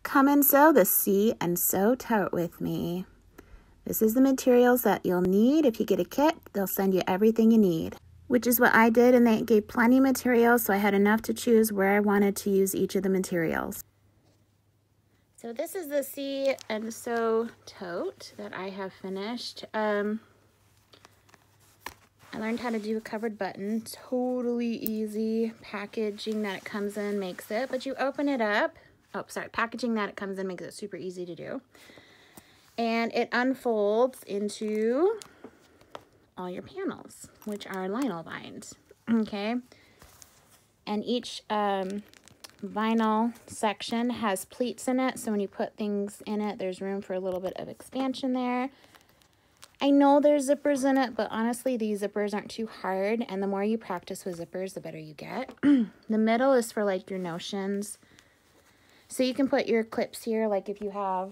come and sew the See&Sew tote with me. This is the materials that you'll need. If you get a kit, they'll send you everything you need, which is what I did, and they gave plenty of materials, so I had enough to choose where I wanted to use each of the materials. So this is the See&Sew tote that I have finished. I learned how to do a covered button. Totally easy. Packaging that it comes in makes it, but you open it up. Oh, sorry, packaging that it comes in makes it super easy to do. And it unfolds into all your panels, which are vinyl bind, okay? And each vinyl section has pleats in it, so when you put things in it, there's room for a little bit of expansion there. I know there's zippers in it, but honestly, these zippers aren't too hard, and the more you practice with zippers, the better you get. The middle is for like your notions. So you can put your clips here, like if you have,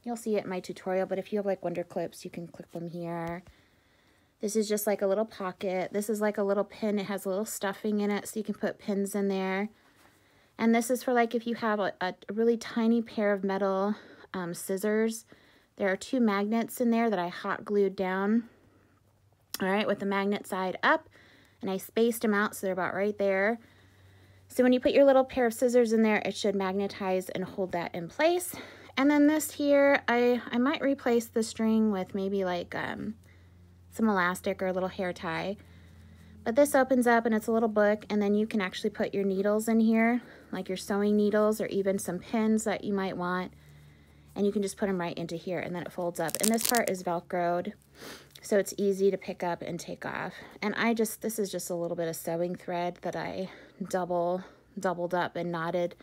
you'll see it in my tutorial, but if you have like wonder clips, you can clip them here. This is just like a little pocket. This is like a little pin. It has a little stuffing in it, so you can put pins in there. And this is for like if you have a really tiny pair of metal scissors. There are 2 magnets in there that I hot glued down, all right, with the magnet side up, and I spaced them out so they're about right there. So when you put your little pair of scissors in there, it should magnetize and hold that in place. And then this here, I might replace the string with maybe like some elastic or a little hair tie. But this opens up and it's a little book, and then you can actually put your needles in here, like your sewing needles or even some pins that you might want. And you can just put them right into here, and then it folds up. And this part is Velcroed, so it's easy to pick up and take off. And this is just a little bit of sewing thread that I doubled up and knotted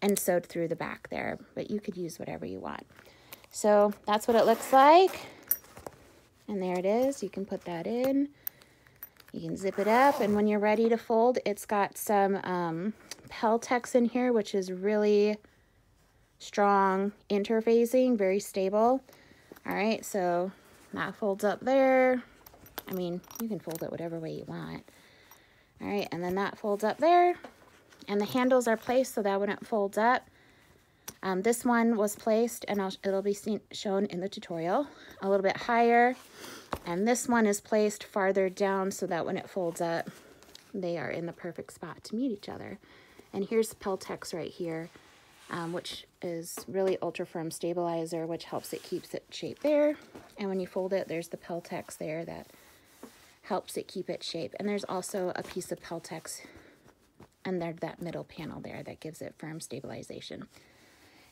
and sewed through the back there. But you could use whatever you want. So that's what it looks like. And there it is. You can put that in. You can zip it up, and when you're ready to fold, it's got some Peltex in here, which is really strong interfacing, very stable. All right, so that folds up there. I mean, you can fold it whatever way you want. All right, and then that folds up there, and the handles are placed so that when it folds up, this one was placed, and it'll be shown in the tutorial, a little bit higher, and this one is placed farther down so that when it folds up, they are in the perfect spot to meet each other. And here's the Peltex right here, which is really ultra firm stabilizer, which helps it keeps it shape there. And when you fold it, there's the Peltex there that helps it keep its shape. And there's also a piece of Peltex and there's that middle panel there that gives it firm stabilization.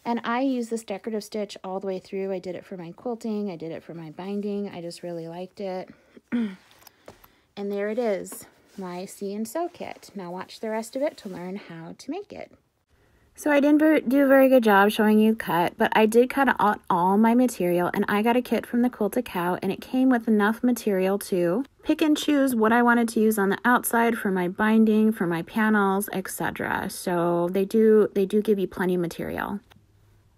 And I use this decorative stitch all the way through. I did it for my quilting, I did it for my binding. I just really liked it. And there it is, my See&Sew kit. Now watch the rest of it to learn how to make it. So I didn't do a very good job showing you cut, but I did cut out all my material, and I got a kit from the Quilted Cow, and it came with enough material to pick and choose what I wanted to use on the outside for my binding, for my panels, etc. So they do give you plenty of material.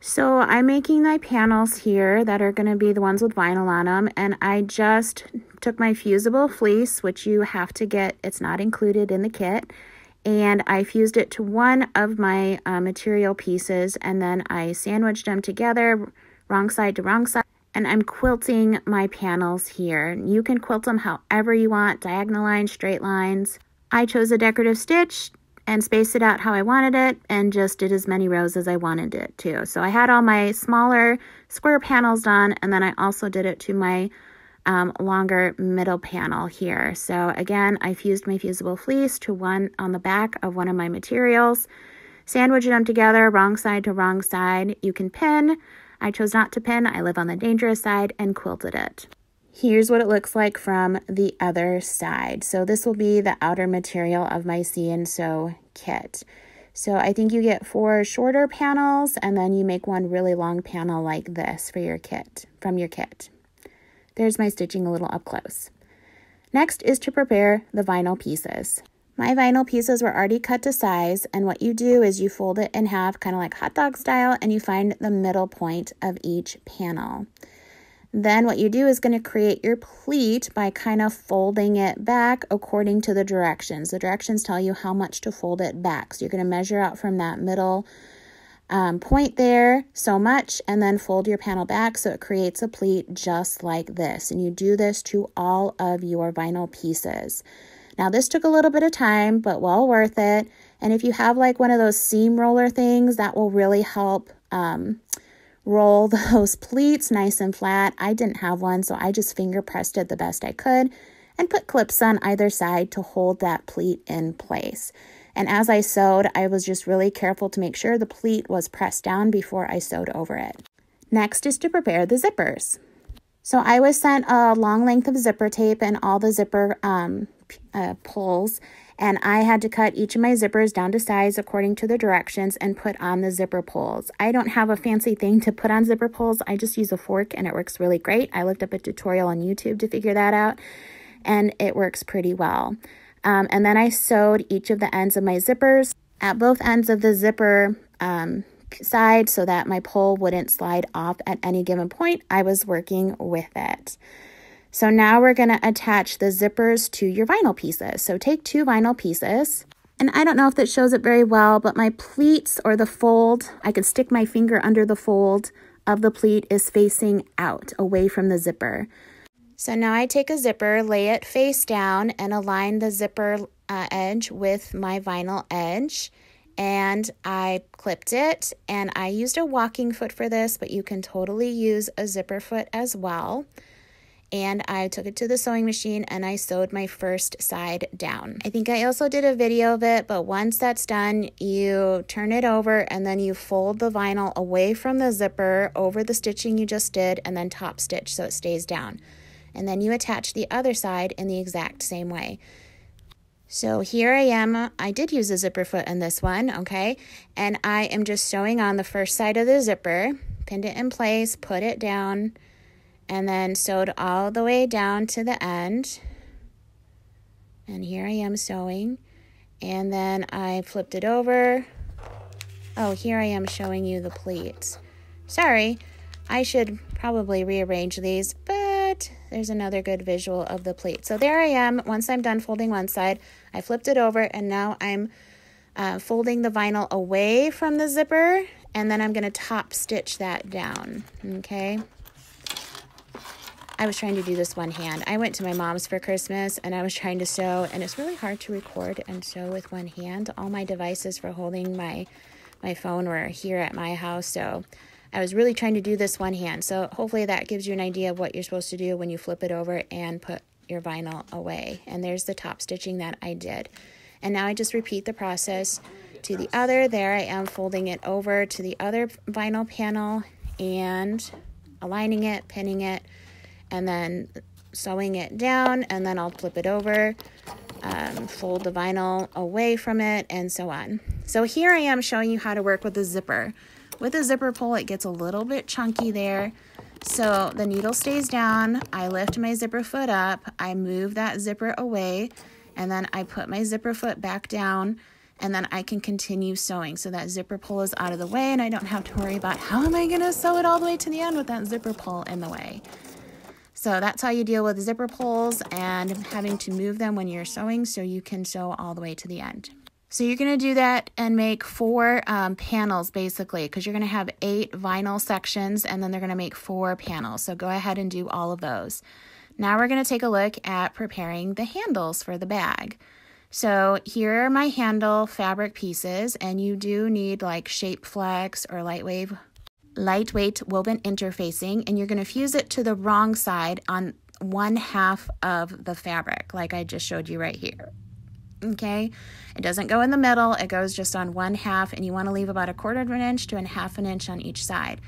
So I'm making my panels here that are going to be the ones with vinyl on them, and I just took my fusible fleece, which you have to get, it's not included in the kit, and I fused it to one of my material pieces, and then I sandwiched them together, wrong side to wrong side, and I'm quilting my panels here. You can quilt them however you want, diagonal lines, straight lines. I chose a decorative stitch and spaced it out how I wanted it, and just did as many rows as I wanted it to. So I had all my smaller square panels done, and then I also did it to my longer middle panel here. So again, I fused my fusible fleece to one on the back of one of my materials, sandwiched them together, wrong side to wrong side. You can pin. I chose not to pin. I live on the dangerous side, and quilted it. Here's what it looks like from the other side. So this will be the outer material of my See&Sew kit. So I think you get 4 shorter panels, and then you make one really long panel like this for your kit, from your kit. There's my stitching a little up close. Next is to prepare the vinyl pieces. My vinyl pieces were already cut to size, and what you do is you fold it in half, kind of like hot dog style, and you find the middle point of each panel. Then what you do is going to create your pleat by kind of folding it back according to the directions. The directions tell you how much to fold it back. So you're going to measure out from that middle point there so much, and then fold your panel back so it creates a pleat just like this. And you do this to all of your vinyl pieces. Now this took a little bit of time, but well worth it. And if you have like one of those seam roller things, that will really help roll those pleats nice and flat. I didn't have one, so I just finger pressed it the best I could and put clips on either side to hold that pleat in place. And as I sewed, I was just really careful to make sure the pleat was pressed down before I sewed over it. Next is to prepare the zippers. So I was sent a long length of zipper tape and all the zipper pulls, and I had to cut each of my zippers down to size according to the directions and put on the zipper pulls. I don't have a fancy thing to put on zipper pulls. I just use a fork and it works really great. I looked up a tutorial on YouTube to figure that out, and it works pretty well. And then I sewed each of the ends of my zippers at both ends of the zipper side so that my pull wouldn't slide off at any given point. I was working with it. So now we're going to attach the zippers to your vinyl pieces. So take 2 vinyl pieces, and I don't know if that shows it very well, but my pleats or the fold, I can stick my finger under the fold of the pleat, is facing out away from the zipper. So now I take a zipper, lay it face down, and align the zipper edge with my vinyl edge. And I clipped it, and I used a walking foot for this, but you can totally use a zipper foot as well. And I took it to the sewing machine and I sewed my first side down. I think I also did a video of it, but once that's done, you turn it over and then you fold the vinyl away from the zipper over the stitching you just did, and then top stitch so it stays down. And then you attach the other side in the exact same way. So here I am. I did use a zipper foot in this one, okay? And I am just sewing on the first side of the zipper, pinned it in place, put it down, and then sewed all the way down to the end. And here I am sewing. And then I flipped it over. Oh, here I am showing you the pleats. Sorry, I should probably rearrange these, but there's another good visual of the pleat. So there I am. Once I'm done folding one side, I flipped it over, and now I'm folding the vinyl away from the zipper, and then I'm going to top stitch that down, okay? I was trying to do this one hand. I went to my mom's for Christmas and I was trying to sew, and it's really hard to record and sew with one hand. All my devices for holding my phone were here at my house, so I was really trying to do this one hand. So hopefully that gives you an idea of what you're supposed to do when you flip it over and put your vinyl away. And there's the top stitching that I did. And now I just repeat the process to the other. There I am folding it over to the other vinyl panel and aligning it, pinning it, and then sewing it down, and then I'll flip it over, fold the vinyl away from it, and so on. So here I am showing you how to work with the zipper. With the zipper pull, it gets a little bit chunky there. So the needle stays down, I lift my zipper foot up, I move that zipper away, and then I put my zipper foot back down, and then I can continue sewing. So that zipper pull is out of the way, and I don't have to worry about how am I gonna sew it all the way to the end with that zipper pull in the way. So that's how you deal with zipper pulls and having to move them when you're sewing so you can sew all the way to the end. So you're going to do that and make 4 panels basically, because you're going to have 8 vinyl sections and then they're going to make 4 panels. So go ahead and do all of those. Now we're going to take a look at preparing the handles for the bag. So here are my handle fabric pieces, and you do need like shape flex or lightweight woven interfacing, and you're going to fuse it to the wrong side on 1/2 of the fabric like I just showed you right here. Okay, it doesn't go in the middle, it goes just on 1/2, and you want to leave about 1/4 of an inch to 1/2 an inch on each side,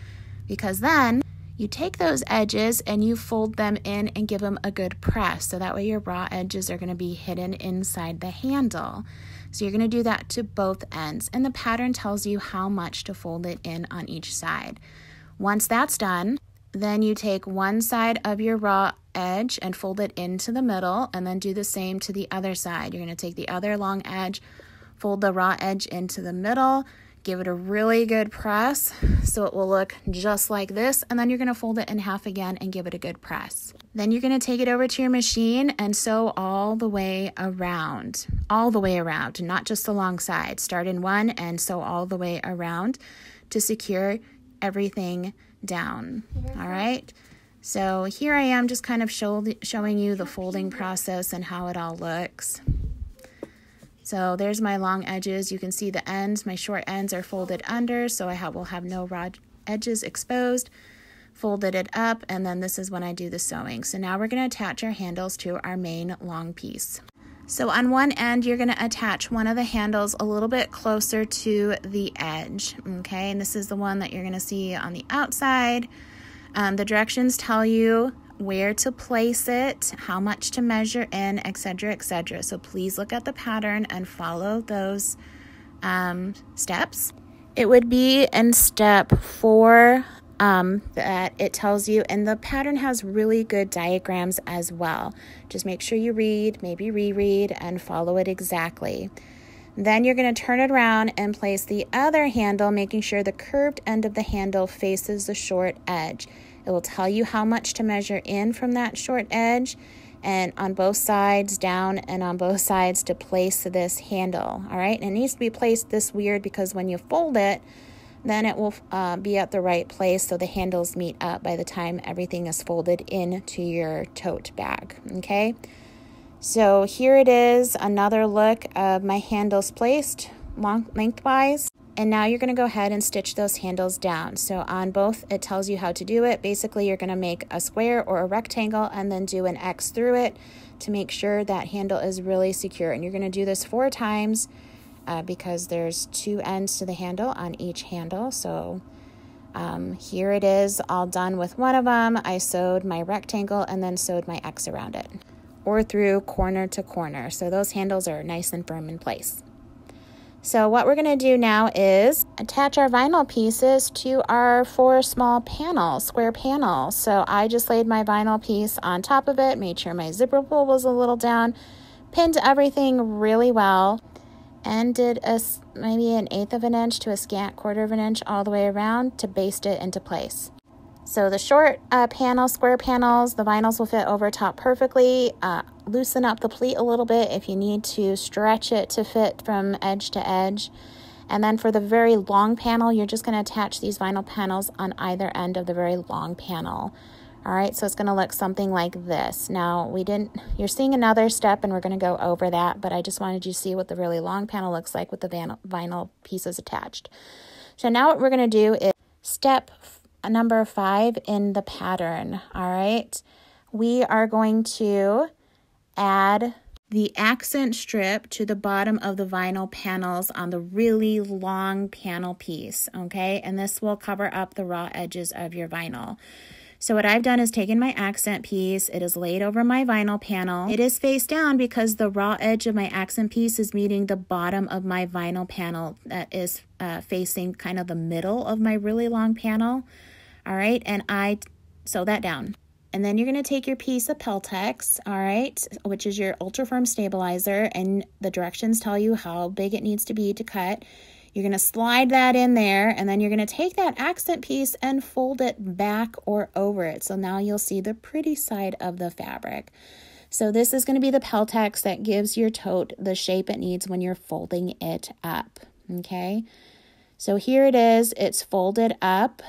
because then you take those edges and you fold them in and give them a good press, so that way your raw edges are going to be hidden inside the handle. So you're going to do that to both ends, and the pattern tells you how much to fold it in on each side. Once that's done, then you take one side of your raw edge and fold it into the middle, and then do the same to the other side. You're going to take the other long edge, fold the raw edge into the middle, give it a really good press so it will look just like this, and then you're going to fold it in half again and give it a good press. Then you're going to take it over to your machine and sew all the way around, not just the long side. Start in one and sew all the way around. to secure everything down. All right. So here I am just kind of showing you the folding process and how it all looks. So there's my long edges. You can see the ends. My short ends are folded under, so I will have no raw edges exposed. Folded it up, and then this is when I do the sewing. So now we're going to attach our handles to our main long piece. So on one end, you're going to attach one of the handles a little bit closer to the edge, okay? And this is the one that you're going to see on the outside. The directions tell you where to place it, how much to measure in, etc., etc. So please look at the pattern and follow those steps. It would be in step 4 that it tells you, and the pattern has really good diagrams as well. Just make sure you read, maybe reread, and follow it exactly. Then you're going to turn it around and place the other handle, making sure the curved end of the handle faces the short edge. It will tell you how much to measure in from that short edge, and on both sides down, and on both sides to place this handle. All right, and it needs to be placed this weird because when you fold it, then it will be at the right place so the handles meet up by the time everything is folded into your tote bag. Okay, so here it is, another look of my handles placed lengthwise. And now you're going to go ahead and stitch those handles down. So on both, it tells you how to do it. Basically, you're going to make a square or a rectangle and then do an X through it to make sure that handle is really secure. And you're going to do this 4 times because there's 2 ends to the handle on each handle. So here it is all done with one of them. I sewed my rectangle and then sewed my X around it, or through corner to corner. So those handles are nice and firm in place. So what we're going to do now is attach our vinyl pieces to our 4 small panels, square panels. So I just laid my vinyl piece on top of it, made sure my zipper pull was a little down, pinned everything really well, and did maybe an 1/8 of an inch to a scant 1/4 of an inch all the way around to baste it into place. So the short panels, square panels, the vinyls will fit over top perfectly. Loosen up the pleat a little bit if you need to stretch it to fit from edge to edge. And then for the very long panel, you're just going to attach these vinyl panels on either end of the very long panel. All right, so it's going to look something like this. Now, you're seeing another step, and we're going to go over that, but I just wanted you to see what the really long panel looks like with the vinyl pieces attached. So now what we're going to do is step number 5 in the pattern. All right, we are going to add the accent strip to the bottom of the vinyl panels on the really long panel piece, okay? And this will cover up the raw edges of your vinyl. So what I've done is taken my accent piece, it is laid over my vinyl panel. It is face down because the raw edge of my accent piece is meeting the bottom of my vinyl panel that is facing kind of the middle of my really long panel. All right, and I sew that down. And then you're going to take your piece of Peltex, all right, which is your ultra firm stabilizer, and the directions tell you how big it needs to be to cut. You're going to slide that in there, and then you're going to take that accent piece and fold it back or over it. So now you'll see the pretty side of the fabric. So this is going to be the Peltex that gives your tote the shape it needs when you're folding it up, okay? So here it is, it's folded up.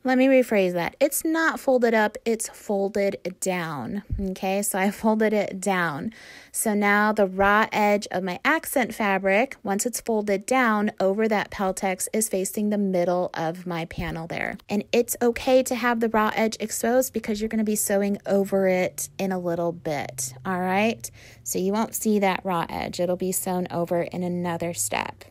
Let me rephrase that. It's not folded up, it's folded down, okay? So I folded it down. So now the raw edge of my accent fabric, once it's folded down over that Peltex, is facing the middle of my panel there. And it's okay to have the raw edge exposed because you're going to be sewing over it in a little bit, all right? So you won't see that raw edge. It'll be sewn over in another step.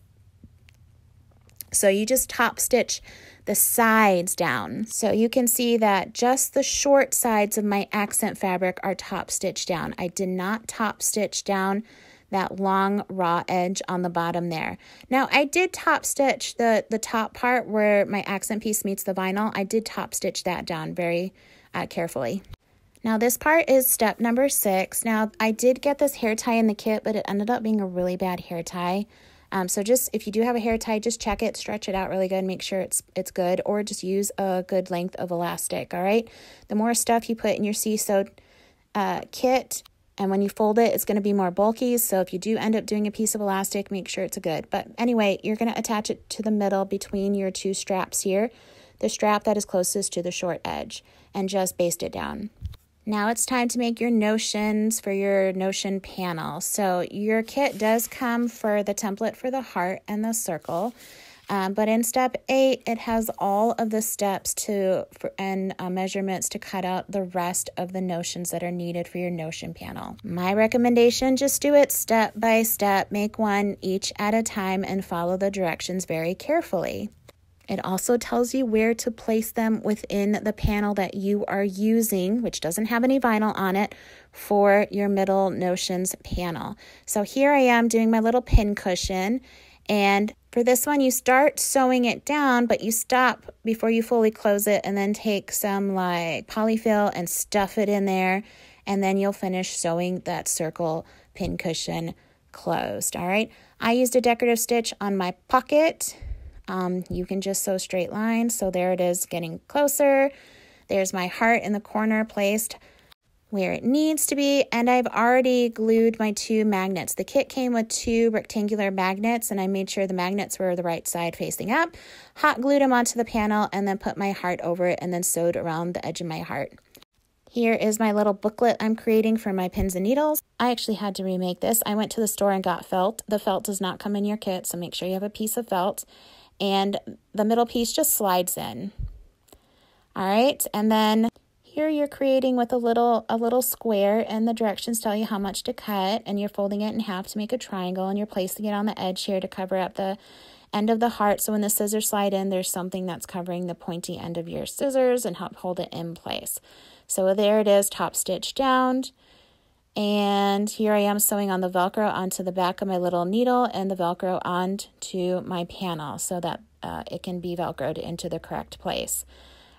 So you just top stitch the sides down. So you can see that just the short sides of my accent fabric are top stitched down. I did not top stitch down that long raw edge on the bottom there. Now I did top stitch the top part where my accent piece meets the vinyl. I did top stitch that down very carefully. Now this part is step number 6. Now I did get this hair tie in the kit, but it ended up being a really bad hair tie. So just, if you do have a hair tie, just check it, stretch it out really good, make sure it's good, or just use a good length of elastic, all right? The more stuff you put in your See&Sew kit, And when you fold it, it's going to be more bulky. So if you do end up doing a piece of elastic, make sure it's good. But anyway, you're going to attach it to the middle between your two straps here, the strap that is closest to the short edge, and just baste it down. Now it's time to make your notions for your notion panel. So your kit does come for the template for the heart and the circle. But in step 8, it has all of the steps and measurements to cut out the rest of the notions that are needed for your notion panel. My recommendation, just do it step by step, make one each at a time, and follow the directions very carefully. It also tells you where to place them within the panel that you are using, which doesn't have any vinyl on it, for your middle notions panel. So here I am doing my little pin cushion. And for this one, you start sewing it down, but you stop before you fully close it, and then take some like polyfill and stuff it in there, and then you'll finish sewing that circle pin cushion closed. All right. I used a decorative stitch on my pocket. You can just sew straight lines. So there it is, getting closer. There's my heart in the corner placed where it needs to be, and I've already glued my 2 magnets. The kit came with 2 rectangular magnets, and I made sure the magnets were the right side facing up, hot glued them onto the panel, and then put my heart over it, and then sewed around the edge of my heart. Here is my little booklet I'm creating for my pins and needles. I actually had to remake this. I went to the store and got felt. The felt does not come in your kit, so make sure you have a piece of felt, and the middle piece just slides in. All right, and then here you're creating with a little square, and the directions tell you how much to cut, and you're folding it in half to make a triangle, and you're placing it on the edge here to cover up the end of the heart. So when the scissors slide in, there's something that's covering the pointy end of your scissors and help hold it in place. So there it is, top stitch down. And here I am sewing on the Velcro onto the back of my little needle and the Velcro onto my panel so that it can be Velcroed into the correct place.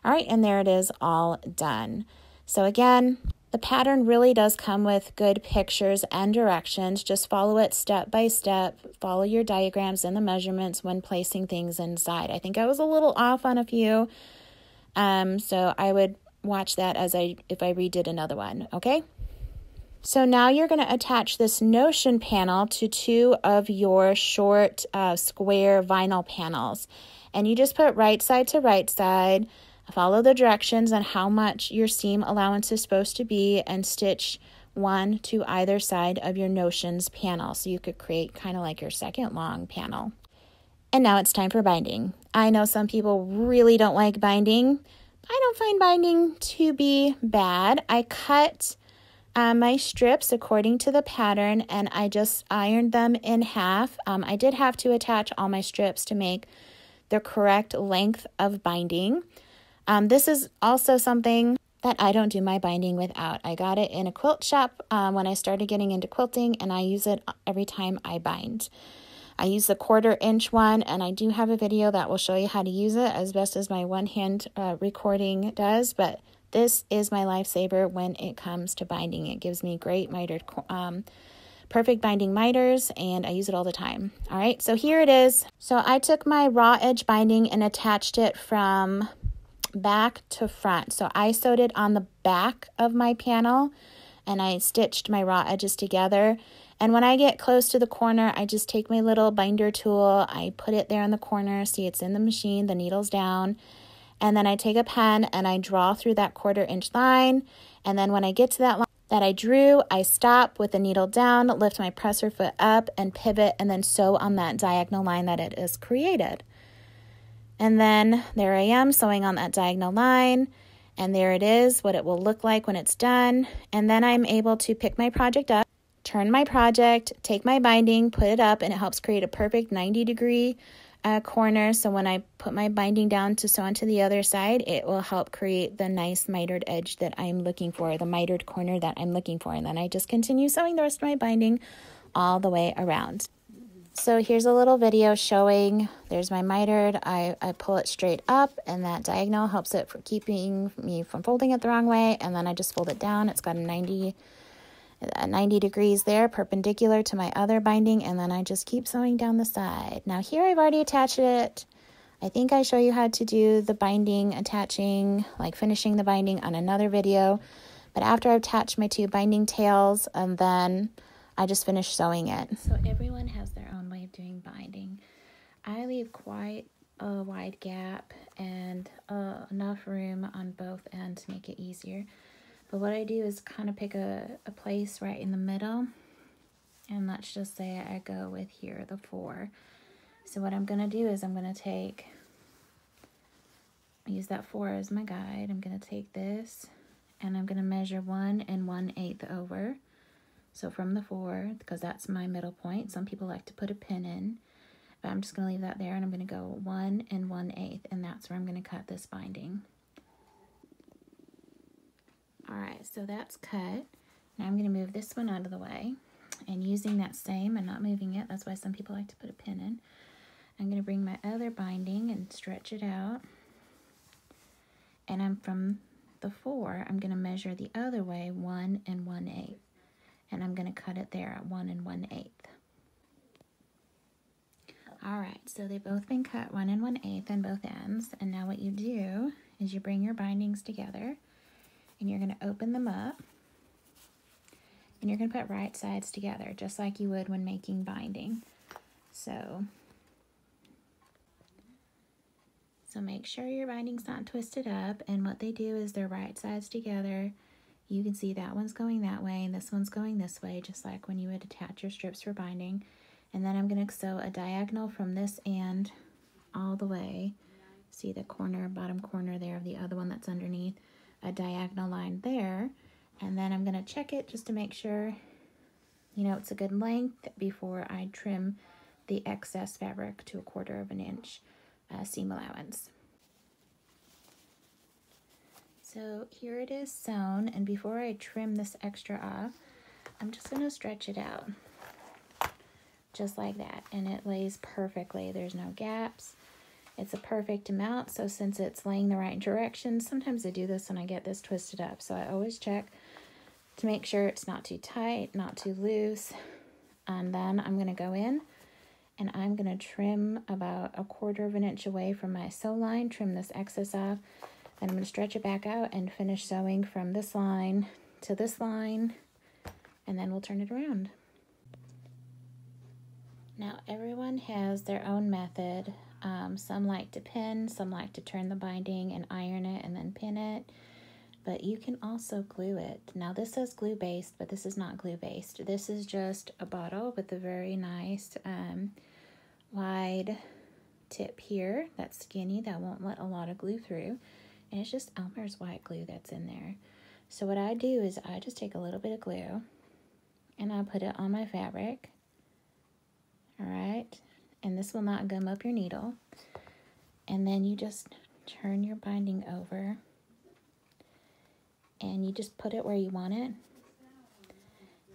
All right, and there it is, all done. So again, the pattern really does come with good pictures and directions. Just follow it step by step. Follow your diagrams and the measurements when placing things inside. I think I was a little off on a few, so I would watch that if I redid another one, okay? So now you're going to attach this notion panel to 2 of your short square vinyl panels. And you just put right side to right side. Follow the directions on how much your seam allowance is supposed to be, and stitch 1 to either side of your notions panel. So you could create kind of like your second long panel. And now it's time for binding. I know some people really don't like binding. I don't find binding to be bad. I cut my strips according to the pattern, and I just ironed them in half. I did have to attach all my strips to make the correct length of binding. This is also something that I don't do my binding without. I got it in a quilt shop when I started getting into quilting, and I use it every time I bind. I use the 1/4 inch one, and I do have a video that will show you how to use it as best as my one-hand recording does, but this is my lifesaver when it comes to binding. It gives me great mitered, perfect binding miters, and I use it all the time. All right, so here it is. So I took my raw edge binding and attached it from back to front. So I sewed it on the back of my panel, and I stitched my raw edges together. And when I get close to the corner, I just take my little binder tool, I put it there in the corner, see it's in the machine, the needle's down, and then I take a pen and I draw through that 1/4 inch line. And then when I get to that line that I drew, I stop with the needle down, lift my presser foot up and pivot, and then sew on that diagonal line that it is created. And then there I am sewing on that diagonal line, and there it is, what it will look like when it's done. And then I'm able to pick my project up, turn my project, take my binding, put it up, and it helps create a perfect 90-degree corner. So when I put my binding down to sew onto the other side, it will help create the nice mitered edge that I'm looking for, the mitered corner that I'm looking for. And then I just continue sewing the rest of my binding all the way around. So here's a little video showing, there's my mitered, I pull it straight up, and that diagonal helps it for keeping me from folding it the wrong way, and then I just fold it down. It's got a 90 degrees there, perpendicular to my other binding, and then I just keep sewing down the side. Now here I've already attached it. I think I show you how to do the binding, attaching, like finishing the binding on another video, But after I've attached my 2 binding tails, and then I just finish sewing it. So everyone has their own way of doing binding. I leave quite a wide gap and enough room on both ends to make it easier. But what I do is kind of pick a place right in the middle. And let's just say I go with here, the 4. So what I'm going to do is I'm going to use that 4 as my guide. I'm going to take this and I'm going to measure 1 1/8 over. So from the 4, because that's my middle point. Some people like to put a pin in, but I'm just going to leave that there, and I'm going to go 1 1/8, and that's where I'm going to cut this binding. All right, so that's cut. Now I'm going to move this one out of the way, and using that same and not moving it, that's why some people like to put a pin in, I'm going to bring my other binding and stretch it out, and I'm from the 4, I'm going to measure the other way 1 1/8. And I'm going to cut it there at 1 1/8. All right, so they've both been cut 1 1/8 on both ends. And now what you do is you bring your bindings together and you're going to open them up. And you're going to put right sides together, just like you would when making binding. So make sure your binding's not twisted up. And what they do is they're right sides together. You can see that one's going that way and this one's going this way, just like when you would attach your strips for binding. And then I'm going to sew a diagonal from this end all the way. See the corner, bottom corner there of the other one that's underneath, a diagonal line there. And then I'm going to check it just to make sure, you know, it's a good length before I trim the excess fabric to 1/4 inch seam allowance. So here it is sewn, and before I trim this extra off, I'm just going to stretch it out, just like that, and it lays perfectly. There's no gaps. It's a perfect amount, so since it's laying the right direction, sometimes I do this and I get this twisted up, so I always check to make sure it's not too tight, not too loose, and then I'm going to go in and I'm going to trim about 1/4 inch away from my sew line, trim this excess off. Then I'm going to stretch it back out and finish sewing from this line to this line, and then we'll turn it around. Now everyone has their own method. Some like to pin, some like to turn the binding and iron it and then pin it, but you can also glue it. Now this says glue based, but this is not glue based. This is just a bottle with a very nice wide tip here that's skinny that won't let a lot of glue through. And it's just Elmer's white glue that's in there. So what I do is I just take a little bit of glue and I put it on my fabric. All right. And this will not gum up your needle. And then you just turn your binding over and you just put it where you want it.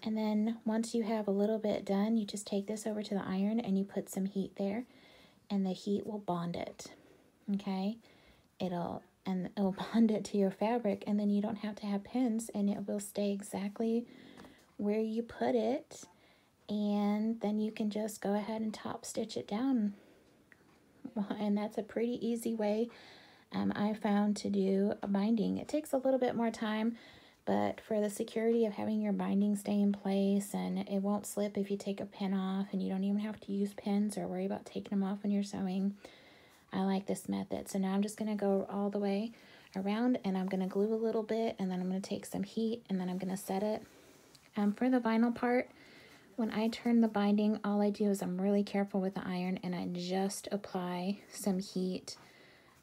And then once you have a little bit done, you just take this over to the iron and you put some heat there, and the heat will bond it. Okay? It'll bond it to your fabric, and then you don't have to have pins, and it will stay exactly where you put it, and then you can just go ahead and top stitch it down. And that's a pretty easy way I found to do a binding. It takes a little bit more time, but for the security of having your binding stay in place, and it won't slip if you take a pin off, and you don't even have to use pins or worry about taking them off when you're sewing, I like this method. So now I'm just going to go all the way around, and I'm going to glue a little bit, and then I'm going to take some heat, and then I'm going to set it. For the vinyl part, when I turn the binding, all I do is I'm really careful with the iron, and I just apply some heat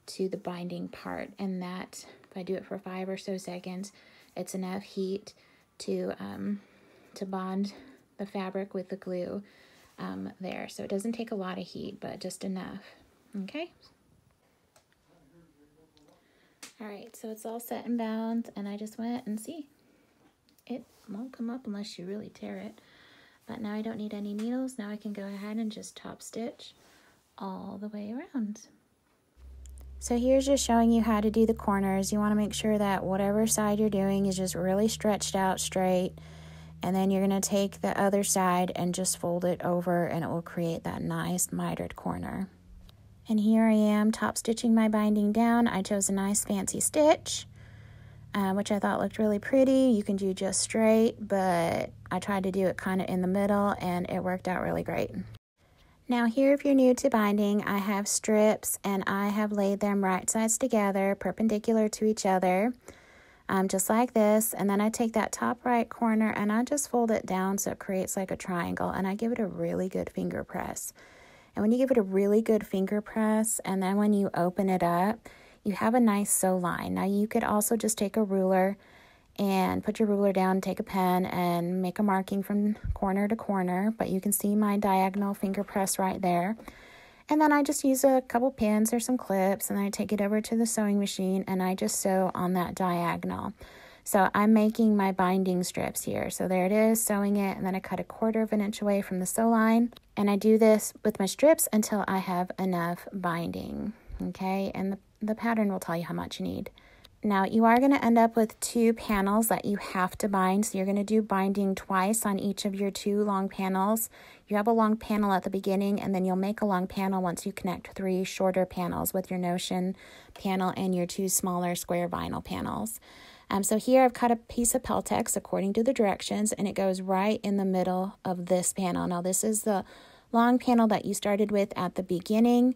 to the binding part. And that, if I do it for 5 or so seconds, it's enough heat to bond the fabric with the glue there. So it doesn't take a lot of heat, but just enough. Okay. All right, so it's all set and bound, and I just went and see. It won't come up unless you really tear it. But now I don't need any needles. Now I can go ahead and just top stitch all the way around. So here's just showing you how to do the corners. You want to make sure that whatever side you're doing is just really stretched out straight. And then you're going to take the other side and just fold it over, and it will create that nice mitered corner. And here I am top stitching my binding down. I chose a nice fancy stitch. which I thought looked really pretty. You can do just straight, but I tried to do it kind of in the middle, and it worked out really great. Now here, if you're new to binding, I have strips, and I have laid them right sides together, perpendicular to each other, just like this. And then I take that top right corner and I just fold it down so it creates like a triangle, and I give it a really good finger press. And when you give it a really good finger press, and then when you open it up, you have a nice sew line. Now you could also just take a ruler and put your ruler down, take a pen, and make a marking from corner to corner, but you can see my diagonal finger press right there. And then I just use a couple pins or some clips, and then I take it over to the sewing machine, and I just sew on that diagonal. So I'm making my binding strips here. So there it is, sewing it, and then I cut 1/4 of an inch away from the sew line, and I do this with my strips until I have enough binding, okay? And the pattern will tell you how much you need. Now you are going to end up with 2 panels that you have to bind. So you're going to do binding twice on each of your 2 long panels. You have a long panel at the beginning, and then you'll make a long panel once you connect 3 shorter panels with your notion panel and your 2 smaller square vinyl panels. So here I've cut a piece of Peltex according to the directions, and it goes right in the middle of this panel. Now this is the long panel that you started with at the beginning,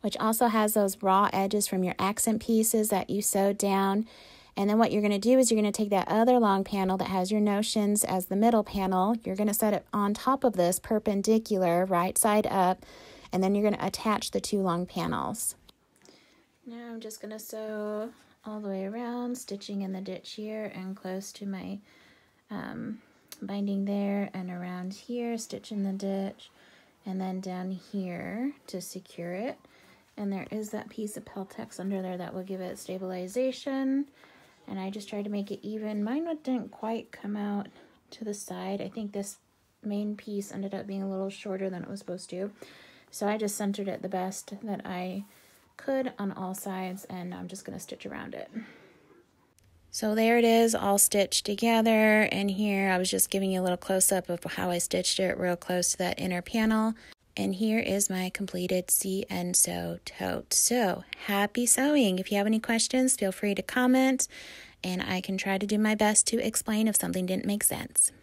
which also has those raw edges from your accent pieces that you sewed down. And then what you're going to do is you're going to take that other long panel that has your notions as the middle panel. You're going to set it on top of this perpendicular, right side up, and then you're going to attach the 2 long panels. Now I'm just going to sew all the way around, stitching in the ditch here and close to my binding there, and around here, stitch in the ditch, and then down here to secure it. And there is that piece of Peltex under there that will give it stabilization. And I just tried to make it even. Mine didn't quite come out to the side. I think this main piece ended up being a little shorter than it was supposed to. So I just centered it the best that I could on all sides, and I'm just going to stitch around it. So there it is, all stitched together. And here I was just giving you a little close-up of how I stitched it real close to that inner panel. And here is my completed See&Sew tote. So happy sewing. If you have any questions, feel free to comment, and I can try to do my best to explain if something didn't make sense.